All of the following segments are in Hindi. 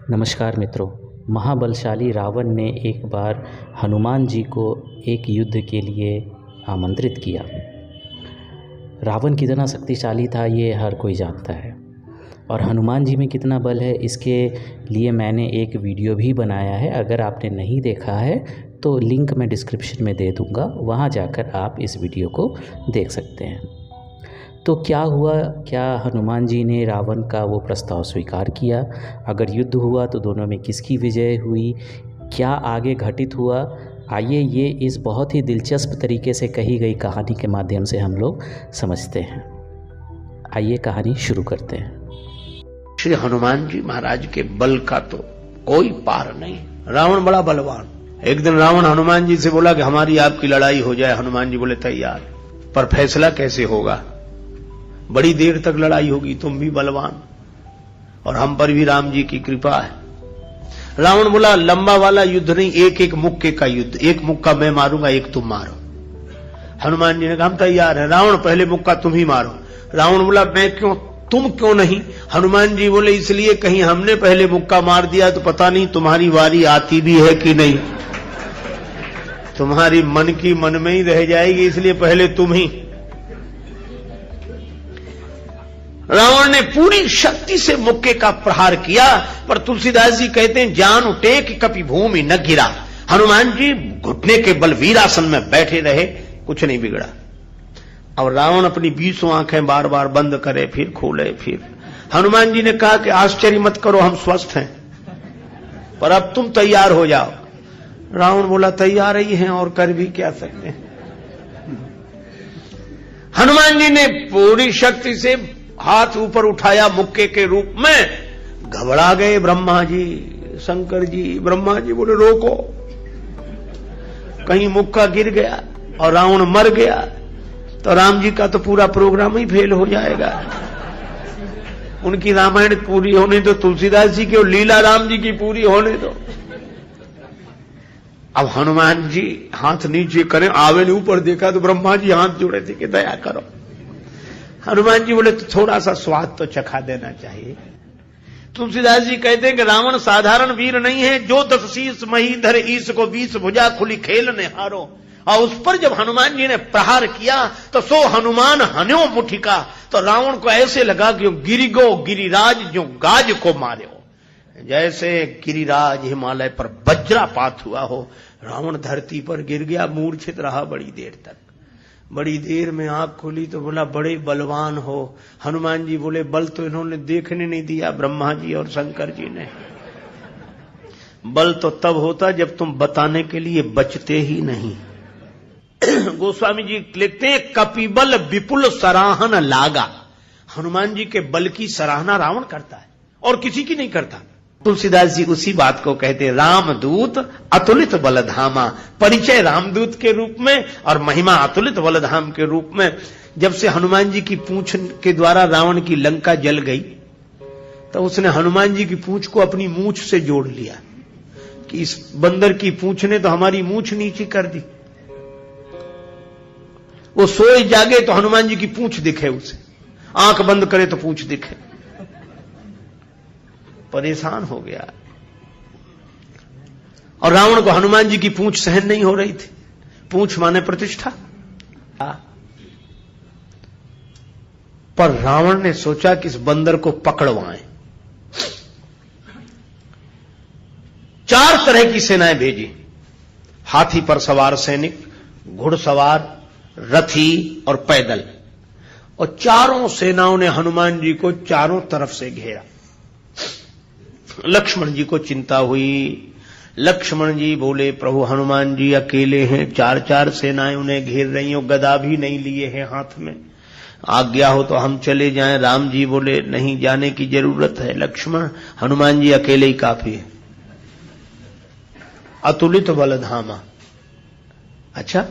नमस्कार मित्रों। महाबलशाली रावण ने एक बार हनुमान जी को एक युद्ध के लिए आमंत्रित किया। रावण कितना शक्तिशाली था ये हर कोई जानता है, और हनुमान जी में कितना बल है इसके लिए मैंने एक वीडियो भी बनाया है। अगर आपने नहीं देखा है तो लिंक मैं डिस्क्रिप्शन में दे दूँगा, वहाँ जाकर आप इस वीडियो को देख सकते हैं। तो क्या हुआ, क्या हनुमान जी ने रावण का वो प्रस्ताव स्वीकार किया? अगर युद्ध हुआ तो दोनों में किसकी विजय हुई? क्या आगे घटित हुआ? आइए ये इस बहुत ही दिलचस्प तरीके से कही गई कहानी के माध्यम से हम लोग समझते हैं। आइए कहानी शुरू करते हैं। श्री हनुमान जी महाराज के बल का तो कोई पार नहीं। रावण बड़ा बलवान। एक दिन रावण हनुमान जी से बोला कि हमारी आपकी लड़ाई हो जाए। हनुमान जी बोले तैयार, पर फैसला कैसे होगा? बड़ी देर तक लड़ाई होगी, तुम भी बलवान और हम पर भी राम जी की कृपा है। रावण बोला लंबा वाला युद्ध नहीं, एक एक मुक्के का युद्ध। एक मुक्का मैं मारूंगा, एक तुम मारो। हनुमान जी ने कहा हम तैयार है। रावण पहले मुक्का तुम ही मारो। रावण बोला मैं क्यों, तुम क्यों नहीं? हनुमान जी बोले इसलिए कहीं हमने पहले मुक्का मार दिया तो पता नहीं तुम्हारी वारी आती भी है कि नहीं, तुम्हारी मन की मन में ही रह जाएगी, इसलिए पहले तुम ही। रावण ने पूरी शक्ति से मुक्के का प्रहार किया, पर तुलसीदास जी कहते हैं जान उठे कि कभी भूमि न गिरा। हनुमान जी घुटने के बल वीरासन में बैठे रहे, कुछ नहीं बिगड़ा। और रावण अपनी 20 आंखें बार बार बंद करे, फिर खोले, फिर। हनुमान जी ने कहा कि आश्चर्य मत करो, हम स्वस्थ हैं, पर अब तुम तैयार हो जाओ। रावण बोला तैयार ही हैं और कर भी क्या सकते हैं। हनुमान जी ने पूरी शक्ति से हाथ ऊपर उठाया मुक्के के रूप में। घबरा गए ब्रह्मा जी, शंकर जी। ब्रह्मा जी बोले रोको, कहीं मुक्का गिर गया और रावण मर गया तो राम जी का तो पूरा प्रोग्राम ही फेल हो जाएगा। उनकी रामायण पूरी होने दो, तुलसीदास जी की और लीला राम जी की पूरी होने दो। अब हनुमान जी हाथ नीचे करें, आवे ने ऊपर देखा तो ब्रह्मा जी हाथ जोड़े थे कि दया करो। हनुमान जी बोले तो थोड़ा सा स्वाद तो चखा देना चाहिए। तुलसीदास जी कहते हैं कि रावण साधारण वीर नहीं है, जो 10 शीस महीधर ईश को 20 भुजा खुली खेलने हारो। और उस पर जब हनुमान जी ने प्रहार किया तो सो हनुमान हन्यो मुठिका, तो रावण को ऐसे लगा कि गिरिगो गिरिराज जो गाज को मारे हो, जैसे गिरिराज हिमालय पर वज्रापात हुआ हो। रावण धरती पर गिर गया, मूर्छित रहा बड़ी देर तक। बड़ी देर में आंख खोली तो बोला बड़े बलवान हो। हनुमान जी बोले बल तो इन्होंने देखने नहीं दिया, ब्रह्मा जी और शंकर जी ने। बल तो तब होता जब तुम बताने के लिए बचते ही नहीं। गोस्वामी जी लिखते हैं कपिबल विपुल सराहन लागा। हनुमान जी के बल की सराहना रावण करता है और किसी की नहीं करता। तुलसीदास जी उसी बात को कहते हैं रामदूत अतुलित बलधामा। परिचय रामदूत के रूप में और महिमा अतुलित बलधाम के रूप में। जब से हनुमान जी की पूंछ के द्वारा रावण की लंका जल गई तो उसने हनुमान जी की पूंछ को अपनी मूंछ से जोड़ लिया कि इस बंदर की पूंछ ने तो हमारी मूंछ नीची कर दी। वो सोए जागे तो हनुमान जी की पूंछ दिखे उसे, आंख बंद करे तो पूंछ दिखे। परेशान हो गया। और रावण को हनुमान जी की पूंछ सहन नहीं हो रही थी। पूंछ माने प्रतिष्ठा। पर रावण ने सोचा कि इस बंदर को पकड़वाएं। 4 तरह की सेनाएं भेजी। हाथी पर सवार सैनिक, घुड़सवार, रथी और पैदल। और चारों सेनाओं ने हनुमान जी को चारों तरफ से घेरा। लक्ष्मण जी को चिंता हुई। लक्ष्मण जी बोले प्रभु हनुमान जी अकेले हैं, 4 सेनाएं उन्हें घेर रही हो, गदा भी नहीं लिए हैं हाथ में, आज्ञा हो तो हम चले जाएं। राम जी बोले नहीं, जाने की जरूरत है लक्ष्मण, हनुमान जी अकेले ही काफी है। अतुलित बलधामा। अच्छा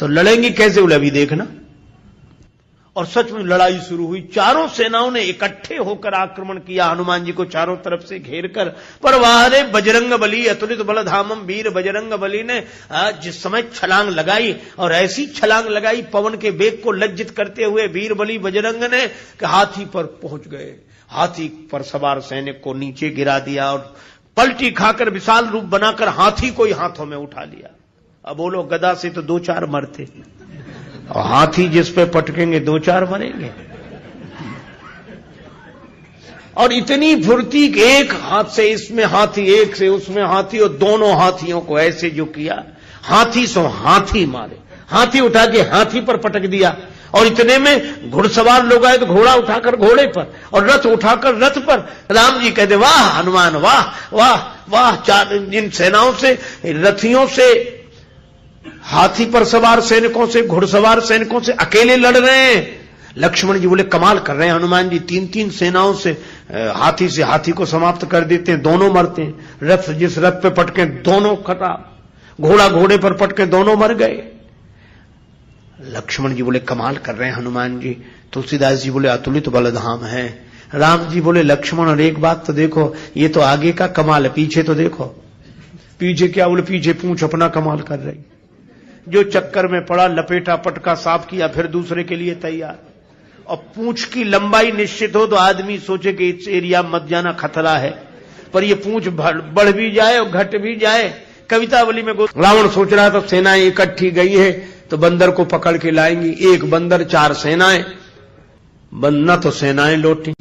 तो लड़ेंगे कैसे? बोले अभी देखना। और सच में लड़ाई शुरू हुई। चारों सेनाओं ने इकट्ठे होकर आक्रमण किया हनुमान जी को चारों तरफ से घेर कर। पर वारे बजरंग बली अतुलित बलधामम। वीर बजरंग बली ने जिस समय छलांग लगाई, और ऐसी छलांग लगाई पवन के वेग को लज्जित करते हुए वीर बली बजरंग ने कि हाथी पर पहुंच गए। हाथी पर सवार सैनिक को नीचे गिरा दिया और पलटी खाकर विशाल रूप बनाकर हाथी को ही हाथों में उठा लिया। अब बोलो गदा से तो 2-4 मरते और हाथी जिस पे पटकेंगे 2-4 मरेंगे। और इतनी फुर्ती कि एक हाथ से इसमें हाथी, एक से उसमें हाथी, और दोनों हाथियों को ऐसे जो किया, हाथी सो हाथी मारे, हाथी उठा के हाथी पर पटक दिया। और इतने में घुड़सवार लोग आए तो घोड़ा उठाकर घोड़े पर और रथ उठाकर रथ पर। राम जी कहते वाह हनुमान वाह वाह वाह, चार जिन सेनाओं से, रथियों से, हाथी पर सवार सैनिकों से, घुड़सवार सैनिकों से अकेले लड़ रहे हैं। लक्ष्मण जी बोले कमाल कर रहे हैं हनुमान जी, 3-3 सेनाओं से हाथी से हाथी को समाप्त कर देते हैं, दोनों मरते हैं। रथ जिस रथ पे पटके दोनों खराब, घोड़ा घोड़े पर पटके दोनों मर गए। लक्ष्मण जी बोले कमाल कर रहे हैं हनुमान जी। तुलसीदास जी बोले अतुलित बलधाम है। राम जी बोले लक्ष्मण और एक बात तो देखो, ये तो आगे का कमाल है, पीछे तो देखो। पीछे क्या? बोले पीछे पूंछ अपना कमाल कर रही। जो चक्कर में पड़ा, लपेटा, पटका, साफ किया, फिर दूसरे के लिए तैयार। और पूंछ की लंबाई निश्चित हो तो आदमी सोचे कि इस एरिया मत जाना, खतरा है, पर ये पूंछ बढ़ भी जाए और घट भी जाए। कवितावली में रावण सोच रहा था सेनाएं इकट्ठी गई है तो बंदर को पकड़ के लाएंगी। एक बंदर 4 सेनाएं, न तो सेनाएं लौटी,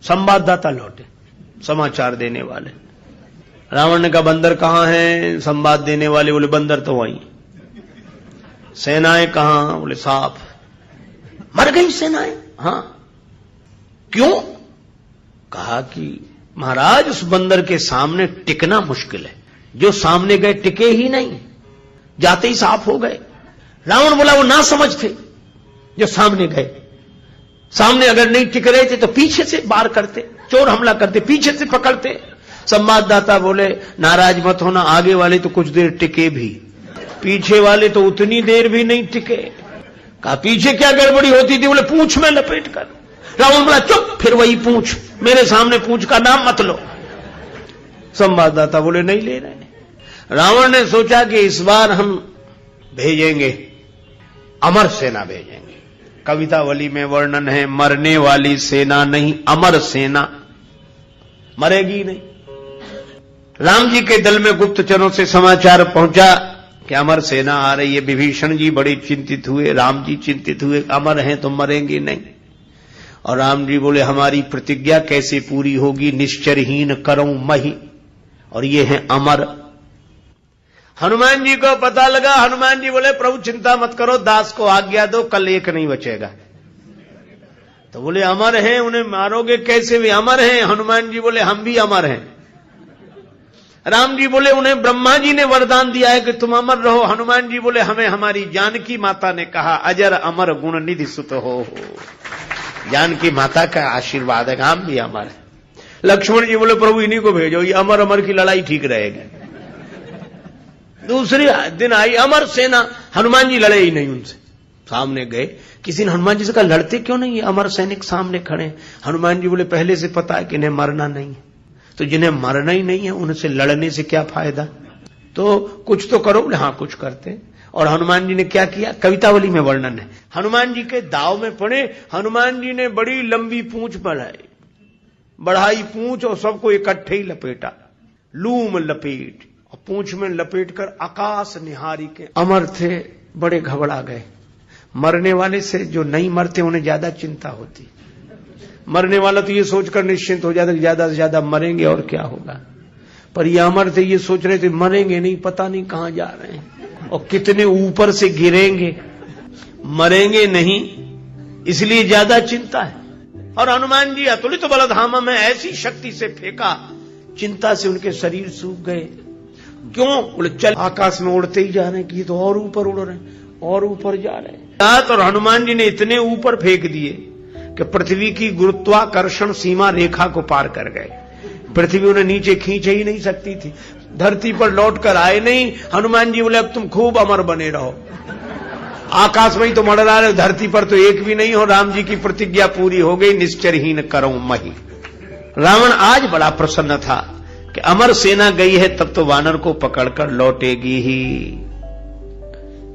संवाददाता लौटे, समाचार देने वाले। रावण ने कहा बंदर कहां है? संवाद देने वाले बोले बंदर तो वहीं। सेनाएं कहां? बोले साफ मर गई सेनाएं। हां, क्यों? कहा कि महाराज उस बंदर के सामने टिकना मुश्किल है, जो सामने गए टिके ही नहीं, जाते ही साफ हो गए। रावण बोला वो ना समझ थे जो सामने गए, सामने अगर नहीं टिक रहे थे तो पीछे से वार करते, चोर हमला करते, पीछे से पकड़ते। संवाददाता बोले नाराज मत होना, आगे वाले तो कुछ देर टिके भी, पीछे वाले तो उतनी देर भी नहीं टिके। कहा पीछे क्या गड़बड़ी होती थी? बोले पूंछ में लपेट कर। रावण बोला चुप, फिर वही पूंछ, मेरे सामने पूंछ का नाम मत लो। संवाददाता बोले नहीं ले रहे। रावण ने सोचा कि इस बार हम भेजेंगे, अमर सेना भेजेंगे। कवितावली में वर्णन है मरने वाली सेना नहीं, अमर सेना, मरेगी नहीं। राम जी के दल में गुप्तचरों से समाचार पहुंचा कि अमर सेना आ रही है। विभीषण जी बड़े चिंतित हुए, राम जी चिंतित हुए, अमर हैं तो मरेंगे नहीं। और राम जी बोले हमारी प्रतिज्ञा कैसे पूरी होगी? निश्चरहीन करऊं मही, और ये है अमर। हनुमान जी को पता लगा। हनुमान जी बोले प्रभु चिंता मत करो, दास को आज्ञा दो, कल एक नहीं बचेगा। तो बोले अमर हैं, उन्हें मारोगे कैसे? भी अमर हैं। हनुमान जी बोले हम भी अमर हैं। राम जी बोले उन्हें ब्रह्मा जी ने वरदान दिया है कि तुम अमर रहो। हनुमान जी बोले हमें हमारी जानकी माता ने कहा अजर अमर गुण निधि सुत हो। जानकी माता का आशीर्वाद है, हम भी अमर है। लक्ष्मण जी बोले प्रभु इन्हीं को भेजो, ये अमर अमर की लड़ाई ठीक रहेगी। दूसरे दिन आई अमर सेना, हनुमान जी लड़े ही नहीं उनसे। सामने गए, किसी ने हनुमान जी से कहा लड़ते क्यों नहीं, अमर सैनिक सामने खड़े। हनुमान जी बोले पहले से पता है कि इन्हें मरना नहीं है, तो जिन्हें मरना ही नहीं है उनसे लड़ने से क्या फायदा, तो कुछ तो करो। हाँ कुछ करते। और हनुमान जी ने क्या किया? कवितावली में वर्णन है। हनुमान जी के दाव में पड़े, हनुमान जी ने बड़ी लंबी पूंछ बढ़ाई पूंछ और सबको इकट्ठे ही लपेटा, लूम लपेट, और पूंछ में लपेट कर आकाश निहारी के अमर थे, बड़े घबरा गए। मरने वाले से जो नहीं मरते उन्हें ज्यादा चिंता होती, मरने वाला तो ये सोचकर निश्चिंत हो जाता कि ज्यादा से ज्यादा मरेंगे और क्या होगा, पर ये अमर थे, ये सोच रहे थे मरेंगे नहीं, पता नहीं कहां जा रहे हैं और कितने ऊपर से गिरेंगे, मरेंगे नहीं, इसलिए ज्यादा चिंता है। और हनुमान जी अतुलित बलधाम में ऐसी शक्ति से फेंका, चिंता से उनके शरीर सूख गए। क्यों? बोले चल आकाश में उड़ते ही जा रहे हैं कि ये तो और ऊपर उड़ रहे हैं और ऊपर जा रहे हैं। और हनुमान जी ने इतने ऊपर फेंक दिए कि पृथ्वी की गुरुत्वाकर्षण सीमा रेखा को पार कर गए। पृथ्वी उन्हें नीचे खींच ही नहीं सकती थी, धरती पर लौट कर आए नहीं। हनुमान जी बोले अब तुम खूब अमर बने रहो, आकाश में ही तो मंडरा रहे, धरती पर तो एक भी नहीं हो। राम जी की प्रतिज्ञा पूरी हो गई, निश्चरहीन करऊं मही। रावण आज बड़ा प्रसन्न था कि अमर सेना गई है, तब तो वानर को पकड़कर लौटेगी ही।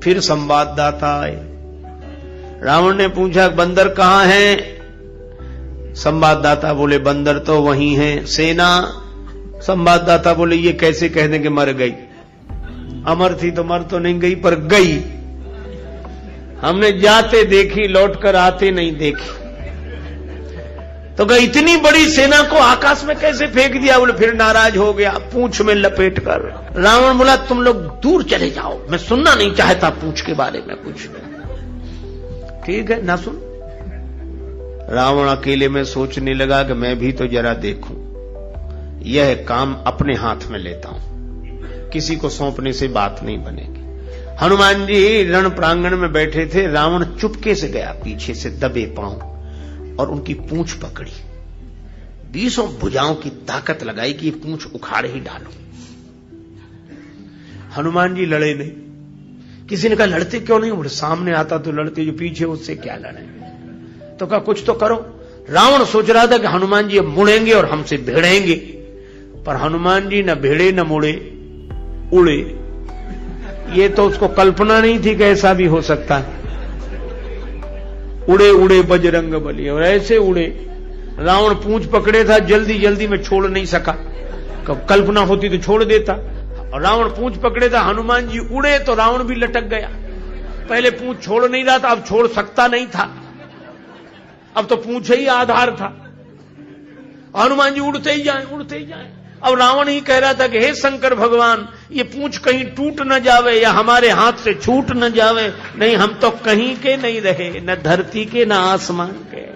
फिर संवाददाता आए, रावण ने पूछा बंदर कहां है? संवाददाता बोले बंदर तो वही हैं। सेना, संवाददाता बोले ये कैसे कह दें कि मर गई, अमर थी तो मर तो नहीं गई पर गई, हमने जाते देखी लौटकर आते नहीं देखी। तो कहा इतनी बड़ी सेना को आकाश में कैसे फेंक दिया? बोले फिर नाराज हो गया, पूंछ में लपेट कर। रावण बोला तुम लोग दूर चले जाओ, मैं सुनना नहीं चाहता पूंछ के बारे में कुछ। ठीक है ना सुन। रावण अकेले में सोचने लगा कि मैं भी तो जरा देखूं, यह काम अपने हाथ में लेता हूं, किसी को सौंपने से बात नहीं बनेगी। हनुमान जी रण प्रांगण में बैठे थे, रावण चुपके से गया पीछे से दबे पांव और उनकी पूंछ पकड़ी, 20 भुजाओं की ताकत लगाई कि ये पूंछ उखाड़ ही डालो। हनुमान जी लड़े नहीं। किसी ने कहा लड़ते क्यों नहीं? बोले सामने आता तो लड़ते, जो पीछे उससे क्या लड़े। तो कहा कुछ तो करो। रावण सोच रहा था कि हनुमान जी अब मुड़ेंगे और हमसे भिड़ेंगे, पर हनुमान जी न भिड़े न मुड़े, उड़े। ये तो उसको कल्पना नहीं थी कि ऐसा भी हो सकता है। उड़े उड़े बजरंग बली, और ऐसे उड़े। रावण पूंछ पकड़े था, जल्दी जल्दी में छोड़ नहीं सका, कल्पना होती तो छोड़ देता। और रावण पूंछ पकड़े था, हनुमान जी उड़े तो रावण भी लटक गया। पहले पूंछ छोड़ नहीं रहा था, अब छोड़ सकता नहीं था, अब तो पूंछ ही आधार था। हनुमान जी उड़ते ही जाए, उड़ते ही जाए। अब रावण ही कह रहा था कि हे शंकर भगवान, ये पूंछ कहीं टूट न जावे या हमारे हाथ से छूट न जावे, नहीं हम तो कहीं के नहीं रहे, न धरती के न आसमान के।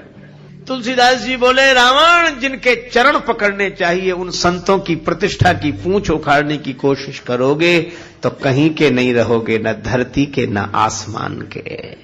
तुलसीदास जी बोले रावण जिनके चरण पकड़ने चाहिए उन संतों की प्रतिष्ठा की पूंछ उखाड़ने की कोशिश करोगे तो कहीं के नहीं रहोगे, न धरती के न आसमान के।